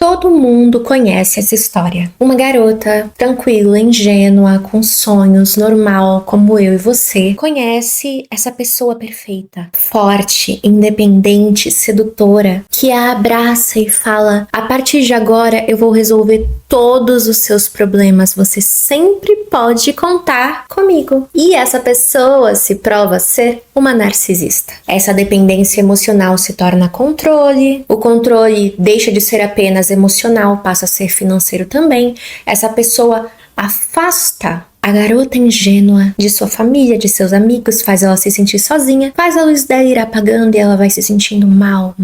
Todo mundo conhece essa história. Uma garota tranquila, ingênua, com sonhos, normal, como eu e você, conhece essa pessoa perfeita, forte, independente, sedutora, que a abraça e fala: a partir de agora eu vou resolver todos os seus problemas, você sempre pode contar comigo. E essa pessoa se prova ser uma narcisista. Essa dependência emocional se torna controle, o controle deixa de ser apenas emocional, passa a ser financeiro também. Essa pessoa afasta a garota ingênua de sua família, de seus amigos, faz ela se sentir sozinha, faz a luz dela ir apagando e ela vai se sentindo mal.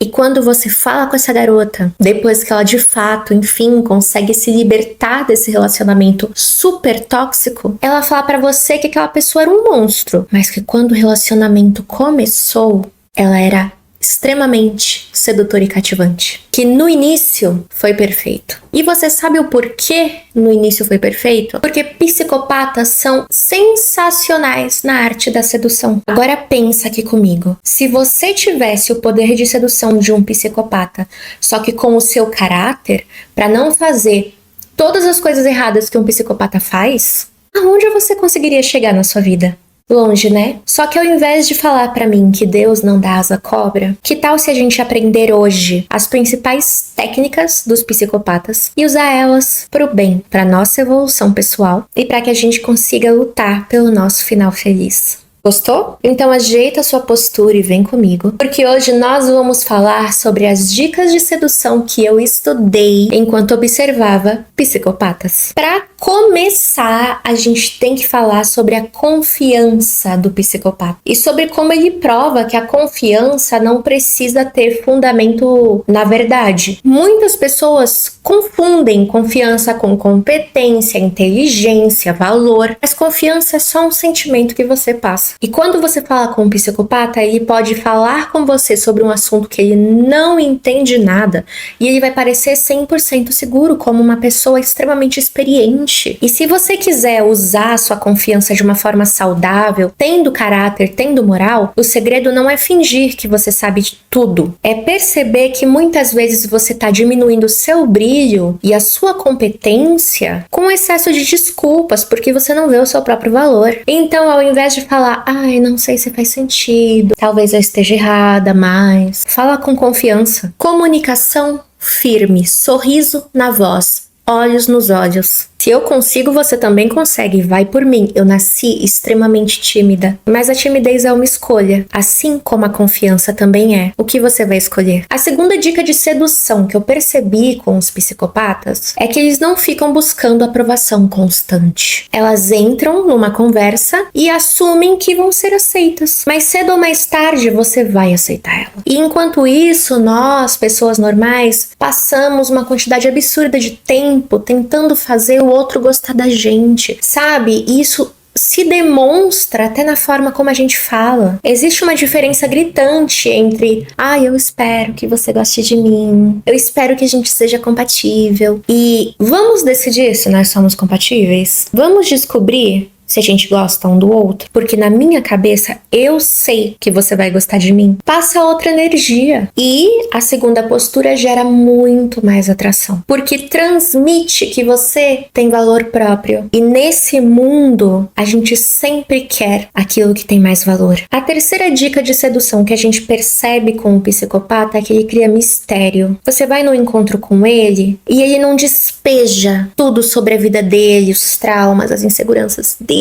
E quando você fala com essa garota, depois que ela de fato, enfim, consegue se libertar desse relacionamento super tóxico, ela fala pra você que aquela pessoa era um monstro, mas que quando o relacionamento começou, ela era extremamente sedutor e cativante, que no início foi perfeito. E você sabe o porquê no início foi perfeito? Porque psicopatas são sensacionais na arte da sedução. Agora pensa aqui comigo, se você tivesse o poder de sedução de um psicopata, só que com o seu caráter, para não fazer todas as coisas erradas que um psicopata faz, aonde você conseguiria chegar na sua vida? Longe, né? Só que ao invés de falar pra mim que Deus não dá asa à cobra, que tal se a gente aprender hoje as principais técnicas dos psicopatas e usar elas pro bem, pra nossa evolução pessoal e pra que a gente consiga lutar pelo nosso final feliz? Gostou? Então ajeita sua postura e vem comigo, porque hoje nós vamos falar sobre as dicas de sedução que eu estudei enquanto observava psicopatas. Para começar, a gente tem que falar sobre a confiança do psicopata e sobre como ele prova que a confiança não precisa ter fundamento na verdade. Muitas pessoas confundem confiança com competência, inteligência, valor, mas confiança é só um sentimento que você passa. E quando você fala com um psicopata, ele pode falar com você sobre um assunto que ele não entende nada e ele vai parecer 100% seguro, como uma pessoa extremamente experiente. E se você quiser usar a sua confiança de uma forma saudável, tendo caráter, tendo moral, o segredo não é fingir que você sabe de tudo. É perceber que muitas vezes você está diminuindo o seu brilho e a sua competência com excesso de desculpas, porque você não vê o seu próprio valor. Então, ao invés de falar: ai, não sei se faz sentido, talvez eu esteja errada, mas fala com confiança. Comunicação firme, sorriso na voz, olhos nos olhos. Se eu consigo, você também consegue, vai por mim. Eu nasci extremamente tímida, mas a timidez é uma escolha, assim como a confiança também é. O que você vai escolher? A segunda dica de sedução que eu percebi com os psicopatas é que eles não ficam buscando aprovação constante. Elas entram numa conversa e assumem que vão ser aceitas, mas cedo ou mais tarde você vai aceitar ela. E enquanto isso, nós, pessoas normais, passamos uma quantidade absurda de tempo tentando fazer o outro gostar da gente, sabe? Isso se demonstra até na forma como a gente fala. Existe uma diferença gritante entre eu espero que você goste de mim, eu espero que a gente seja compatível, e vamos decidir se nós somos compatíveis? Vamos descobrir se a gente gosta um do outro, porque na minha cabeça eu sei que você vai gostar de mim. Passa outra energia. E a segunda postura gera muito mais atração, porque transmite que você tem valor próprio. E nesse mundo, a gente sempre quer aquilo que tem mais valor. A terceira dica de sedução que a gente percebe com o psicopata é que ele cria mistério. Você vai no encontro com ele e ele não despeja tudo sobre a vida dele, os traumas, as inseguranças dele.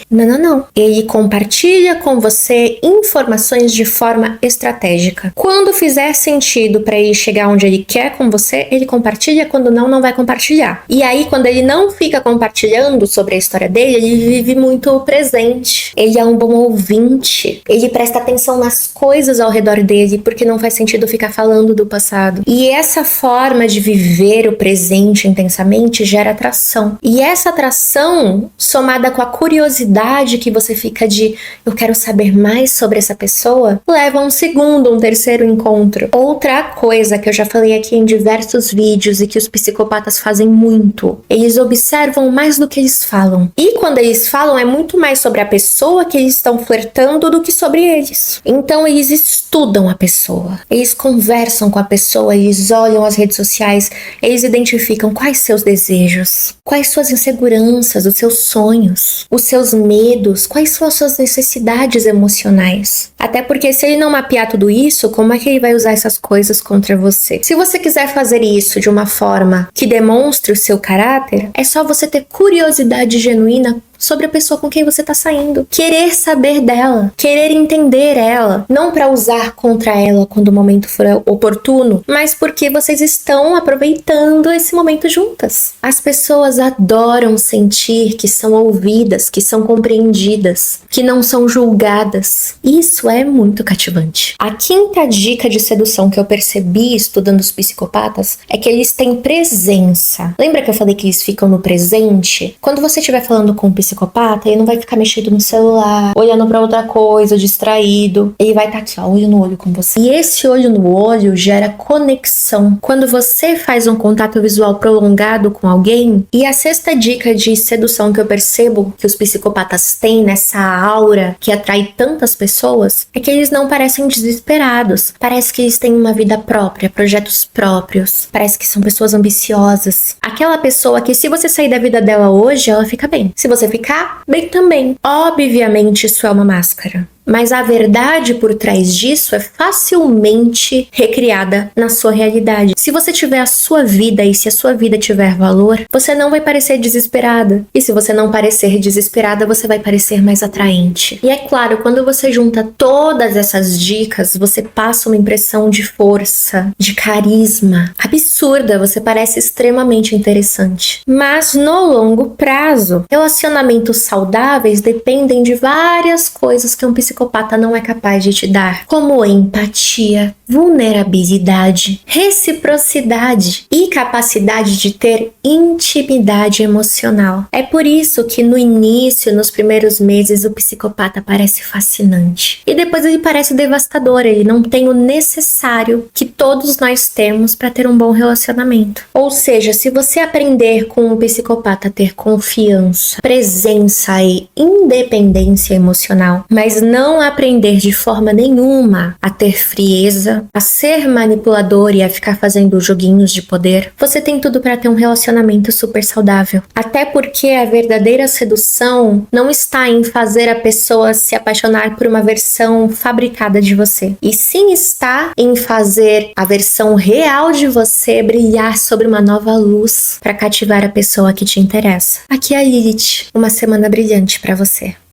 Não. Ele compartilha com você informações de forma estratégica. Quando fizer sentido para ele chegar onde ele quer com você, ele compartilha. Quando não vai compartilhar. E aí, quando ele não fica compartilhando sobre a história dele, ele vive muito o presente. Ele é um bom ouvinte. Ele presta atenção nas coisas ao redor dele, porque não faz sentido ficar falando do passado. E essa forma de viver o presente intensamente gera atração. E essa atração, somada com a curiosidade que você fica de eu quero saber mais sobre essa pessoa, leva a um segundo, um terceiro encontro. Outra coisa que eu já falei aqui em diversos vídeos e que os psicopatas fazem muito, eles observam mais do que eles falam. E quando eles falam, é muito mais sobre a pessoa que eles estão flertando do que sobre eles. Então eles estudam a pessoa, eles conversam com a pessoa, eles olham as redes sociais, eles identificam quais seus desejos, quais suas inseguranças, os seus sonhos, os seus medos, quais são as suas necessidades emocionais. Até porque se ele não mapear tudo isso, como é que ele vai usar essas coisas contra você? Se você quiser fazer isso de uma forma que demonstre o seu caráter, é só você ter curiosidade genuína sobre a pessoa com quem você tá saindo. Querer saber dela, querer entender ela, não para usar contra ela quando o momento for oportuno, mas porque vocês estão aproveitando esse momento juntas. As pessoas adoram sentir que são ouvidas, que são compreendidas, que não são julgadas. Isso é muito cativante. A quinta dica de sedução que eu percebi estudando os psicopatas é que eles têm presença. Lembra que eu falei que eles ficam no presente? Quando você estiver falando com um psicopata, ele não vai ficar mexendo no celular, olhando pra outra coisa, distraído. Ele vai estar aqui, ó, olho no olho com você. E esse olho no olho gera conexão. Quando você faz um contato visual prolongado com alguém, e a sexta dica de sedução que eu percebo que os psicopatas têm nessa aura que atrai tantas pessoas, é que eles não parecem desesperados. Parece que eles têm uma vida própria, projetos próprios. Parece que são pessoas ambiciosas. Aquela pessoa que se você sair da vida dela hoje, ela fica bem. Se você ficar bem também. Obviamente isso é uma máscara. Mas a verdade por trás disso é facilmente recriada na sua realidade. Se você tiver a sua vida e se a sua vida tiver valor, você não vai parecer desesperada. E se você não parecer desesperada, você vai parecer mais atraente. E é claro, quando você junta todas essas dicas, você passa uma impressão de força, de carisma absurda. Você parece extremamente interessante. Mas no longo prazo, relacionamentos saudáveis dependem de várias coisas que um psicopata não é capaz de te dar, como empatia, vulnerabilidade, reciprocidade e capacidade de ter intimidade emocional. É por isso que no início, nos primeiros meses, o psicopata parece fascinante. E depois ele parece devastador, ele não tem o necessário que todos nós temos para ter um bom relacionamento. Ou seja, se você aprender com um psicopata a ter confiança, presença e independência emocional, mas não aprender de forma nenhuma a ter frieza, a ser manipulador e a ficar fazendo joguinhos de poder, você tem tudo para ter um relacionamento super saudável. Até porque a verdadeira sedução não está em fazer a pessoa se apaixonar por uma versão fabricada de você, e sim está em fazer a versão real de você brilhar sobre uma nova luz para cativar a pessoa que te interessa. Aqui é a Lilith, uma semana brilhante para você.